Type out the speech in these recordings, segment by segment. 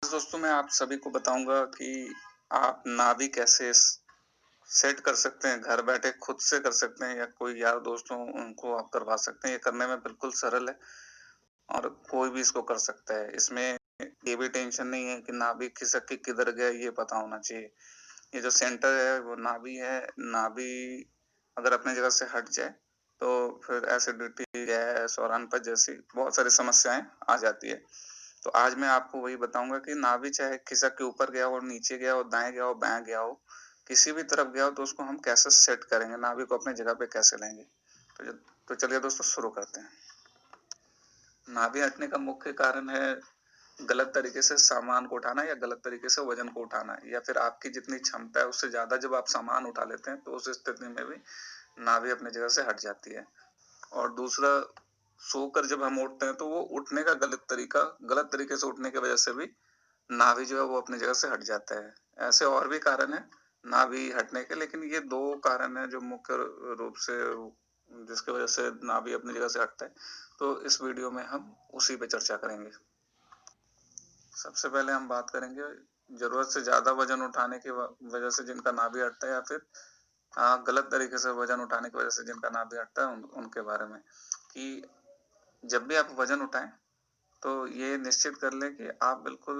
दोस्तों मैं आप सभी को बताऊँगा कि आप नाभि कैसे सेट कर सकते हैं, घर बैठे खुद से कर सकते हैं या कोई यार दोस्त हो उनको आप करवा सकते हैं। ये करने में बिल्कुल सरल है और कोई भी इसको कर सकता है। इसमें ये भी टेंशन नहीं है कि नाभि खिसक के किधर गया ये पता होना चाहिए। ये जो सेंटर है वो नाभि है, नाभि अगर अपनी जगह से हट जाए तो फिर एसिडिटी, गैस और अनपच जैसी बहुत सारी समस्याएँ आ जाती है। तो आज मैं आपको वही बताऊँगा कि नाभि चाहे खिसक के ऊपर गया हो, नीचे गया हो, दाएँ गया हो, बाएँ गया हो, किसी भी तरफ गया हो तो उसको हम कैसे सेट करेंगे, नाभि को अपनी जगह पे कैसे लाएँगे। तो ज तो चलिए दोस्तों शुरू करते हैं। नाभि हटने का मुख्य कारण है गलत तरीके से सामान को उठाना या गलत तरीके से वज़न को उठाना या फिर आपकी जितनी क्षमता है उससे ज़्यादा जब आप सामान उठा लेते हैं तो उस स्थिति में भी नाभि अपनी जगह से हट जाती है। और दूसरा, सोकर जब हम उठते हैं तो वो उठने का गलत तरीके से उठने की वज़ह से भी नाभि जो है वो अपनी जगह से हट जाता है। ऐसे और भी कारण हैं नाभि हटने के, लेकिन ये 2 कारण हैं जो मुख्य रूप से जिसकी वज़ह से नाभि अपनी जगह से हटता है। तो इस वीडियो में हम उसी पे चर्चा करेंगे। सबसे पहले हम बात करेंगे ज़रूरत से ज़्यादा वज़न उठाने की वज़ह से जिनका नाभि हटता है या फिर गलत तरीके से वज़न उठाने की वज़ह से जिनका नाभि हटता है उनके बारे में। कि जब भी आप वज़न उठाएँ तो ये निश्चित कर लें कि आप बिल्कुल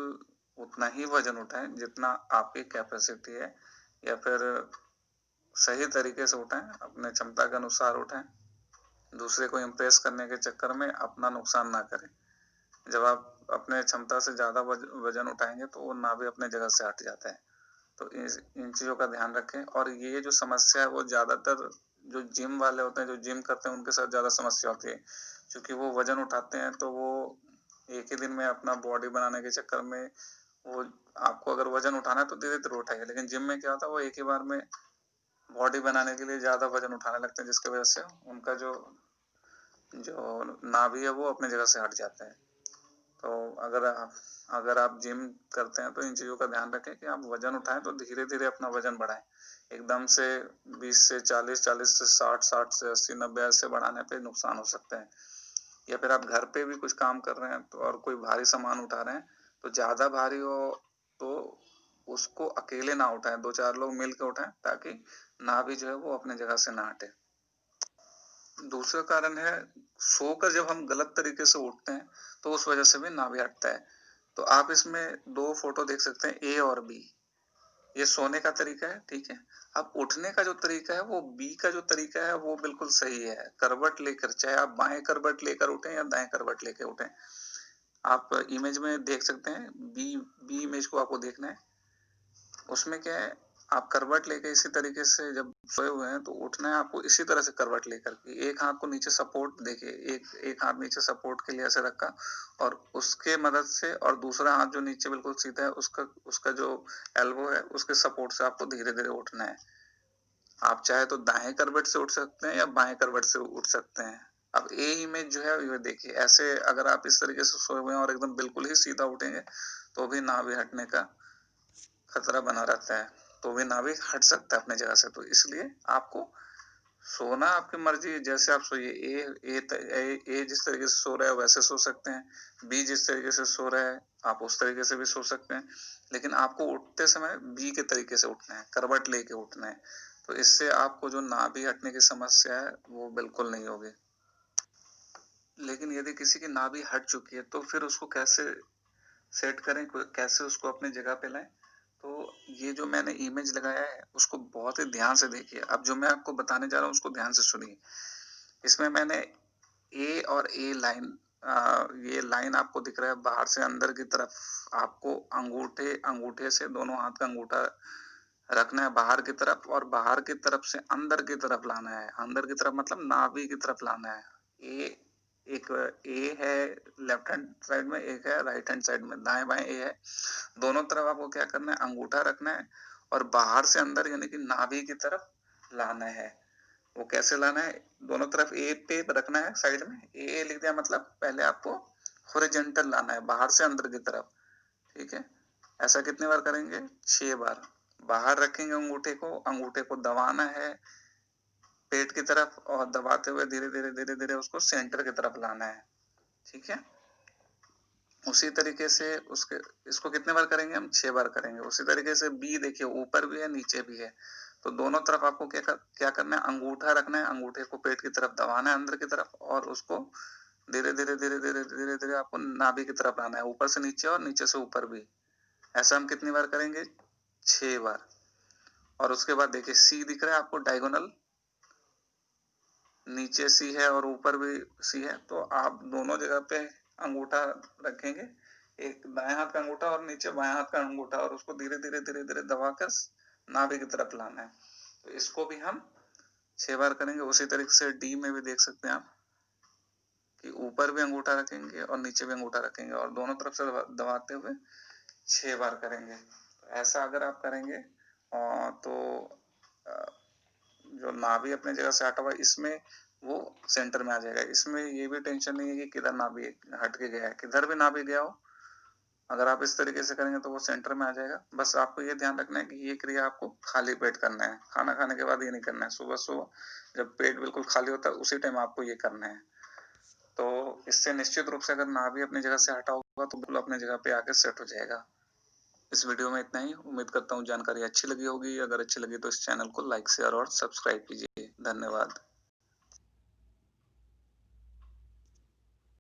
उतना ही वज़न उठाएँ जितना आपकी कैपेसिटी है या फिर सही तरीके से उठाएँ, अपने क्षमता के अनुसार उठाएँ। दूसरे को इम्प्रेस करने के चक्कर में अपना नुकसान ना करें। जब आप अपने क्षमता से ज़्यादा वज़न उठाएँगे तो वो नाभि अपने जगह से हट जाता है। तो इस इन चीज़ों का ध्यान रखें और ये जो समस्या है वो ज़्यादातर जो जिम वाले होते हैं, जो जिम करते हैं उनके साथ ज़्यादा समस्या होती है। क्योंकि वो वज़न उठाते हैं तो वो एक ही दिन में अपना बॉडी बनाने के चक्कर में वो आपको अगर वज़न उठाना है तो धीरे-धीरे उठाइए, लेकिन जिम में क्या होता है वो एक ही बार में बॉडी बनाने के लिए ज़्यादा वज़न उठाने लगते हैं जिसकी वज़ह से उनका जो जो नाभि है वो अपनी जगह से हट जाता है। तो अगर आप जिम करते हैं तो इन चीज़ों का ध्यान रखें कि आप वज़न उठाएँ तो धीरे-धीरे अपना वज़न बढ़ाएँ। एकदम से 20 से 40, 40 से 60, 60 से 80, 90 ऐसे बढ़ाने पे नुकसान हो सकता है। या फिर आप घर पे भी कुछ काम कर रहे हैं तो और कोई भारी सामान उठा रहे हैं, तो ज़्यादा भारी हो तो उसको अकेले ना उठाएँ, 2-4 लोग मिल के उठाएँ ताकि नाभि जो है वो अपनी जगह से ना हटे। दूसरा कारण है सोकर जब हम गलत तरीके से उठते हैं, तो उस वज़ह से भी नाभि हटता है। तो आप इसमें 2 फ़ोटो देख सकते हैं ए और बी। ये सोने का तरीका है, ठीक है? अब उठने का जो तरीका है वो बी का जो तरीका है वो बिल्कुल सही है। करवट लेकर, चाहे आप बाएँ करवट लेकर उठें या दाएँ करवट लेके उठें। आप इमेज में देख सकते हैं, बी इमेज को आपको देखना है। उसमें क्या है, आप करवट लेके इसी तरीके से जब सोए हुए हैं तो उठना है आपको इसी तरह से करवट लेकर के। एक हाथ को नीचे सपोर्ट देखिए, एक हाथ नीचे सपोर्ट के लिए ऐसे रखा और उसके मदद से और दूसरा हाथ जो नीचे बिल्कुल सीधा है उसका उसका जो एल्बो है उसके सपोर्ट से आपको धीरे-धीरे उठना है। आप चाहे तो दाएँ करवट से उठ सकते हैं या बाएँ करवट से उठ सकते हैं। अब ए इमेज जो है ये देखिए, ऐसे अगर आप इस तरीके से सोए हुए हैं और एकदम बिल्कुल ही सीधा उठेंगे, तो भी नाभि हटने का खतरा बना रहता है, तो भी नाभि हट सकता है अपनी जगह से। तो इसलिए आपको सोना आपकी मर्ज़ी है, जैसे आप सोइए। ए जिस तरीके से सो रहा है वैसे सो सकते हैं, बी जिस तरीके से सो रहा है आप उस तरीके से भी सो सकते हैं। लेकिन आपको उठते समय बी के तरीके से उठना है, करवट लेके उठना है। तो इससे आपको जो नाभि हटने की समस्या है वो बिल्कुल नहीं होगी। लेकिन यदि किसी की नाभि हट चुकी है तो फिर उसको कैसे सेट करें, कैसे उसको अपनी जगह पे लाएँ? तो ये जो मैंने इमेज लगाया है उसको बहुत ही ध्यान से देखिए। अब जो मैं आपको बताने जा रहा हूँ उसको ध्यान से सुनिए। इसमें मैंने ए और ए लाइन, ये लाइन आपको दिख रहा है बाहर से अंदर की तरफ। आपको अंगूठे अंगूठे से दोनों हाथ का अंगूठा रखना है बाहर की तरफ और बाहर की तरफ से अंदर की तरफ लाना है। अंदर की तरफ मतलब नाभि की तरफ लाना है। ए एक ए है लेफ्ट हैंड साइड में, एक है राइट हैंड साइड में, दाएँ-बाएँ ए है। दोनों तरफ आपको क्या करना है, अंगूठा रखना है और बाहर से अंदर यानी कि नाभि की तरफ लाना है। वो कैसे लाना है? दोनों तरफ ए पे रखना है साइड में। ए लिख दिया मतलब पहले आपको हॉरिजॉन्टल लाना है बाहर से अंदर की तरफ, ठीक है? ऐसा कितनी बार करेंगे? 6 बार। बाहर रखेंगे अंगूठे को दबाना है पेट की तरफ और दबाते हुए धीरे-धीरे, धीरे-धीरे उसको सेंटर की तरफ लाना है, ठीक है? उसी तरीके से उसके इसको कितने बार करेंगे हम? 6 बार करेंगे। उसी तरीके से बी देखिए ऊपर भी है, नीचे भी है। तो दोनों तरफ आपको क्या करना है? अंगूठा रखना है, अंगूठे को पेट की तरफ दबाना है अंदर की तरफ और उसको धीरे-धीरे, धीरे-धीरे, धीरे-धीरे आपको नाभि की तरफ लाना है, ऊपर से नीचे और नीचे से ऊपर भी। ऐसा हम कितनी बार करेंगे? 6 बार। और उसके बाद देखिए सी दिख रहा है आपको डायगोनल, नीचे सी है और ऊपर भी सी है, तो आप दोनों जगह पे अंगूठा रखेंगे, एक दाएं हाथ का अंगूठा और नीचे बाएं हाथ का अंगूठा, और उसको धीरे धीरे धीरे धीरे दबाकर नाभि की तरफ लाना है। तो इसको भी हम 6 बार करेंगे। उसी तरीके से डी में भी देख सकते हैं आप कि ऊपर भी अंगूठा रखेंगे और नीचे भी अंगूठा रखेंगे और दोनों तरफ से दबाते हुए 6 बार करेंगे। तो ऐसा अगर आप करेंगे तो जो नाभि अपने जगह से हटा हुआ है इसमें वो सेंटर में आ जाएगा। इसमें ये भी टेंशन नहीं है कि किधर नाभि हट के गया है, किधर भी नाभि गया हो, अगर आप इस तरीके से करेंगे तो वो सेंटर में आ जाएगा। बस आपको ये ध्यान रखना है कि ये क्रिया आपको खाली पेट करना है, खाना खाने के बाद ये नहीं करना है। सुबह सुबह जब पेट बिल्कुल खाली होता है उसी टाइम आपको ये करना है। तो इससे निश्चित रूप से अगर नाभि अपनी जगह से हटा होगा तो बिल्कुल अपनी जगह पे आके सेट हो जाएगा। इस वीडियो में इतना ही। उम्मीद करता हूँ जानकारी अच्छी लगी होगी। अगर अच्छी लगी तो इस चैनल को लाइक शेयर और सब्सक्राइब कीजिए। धन्यवाद।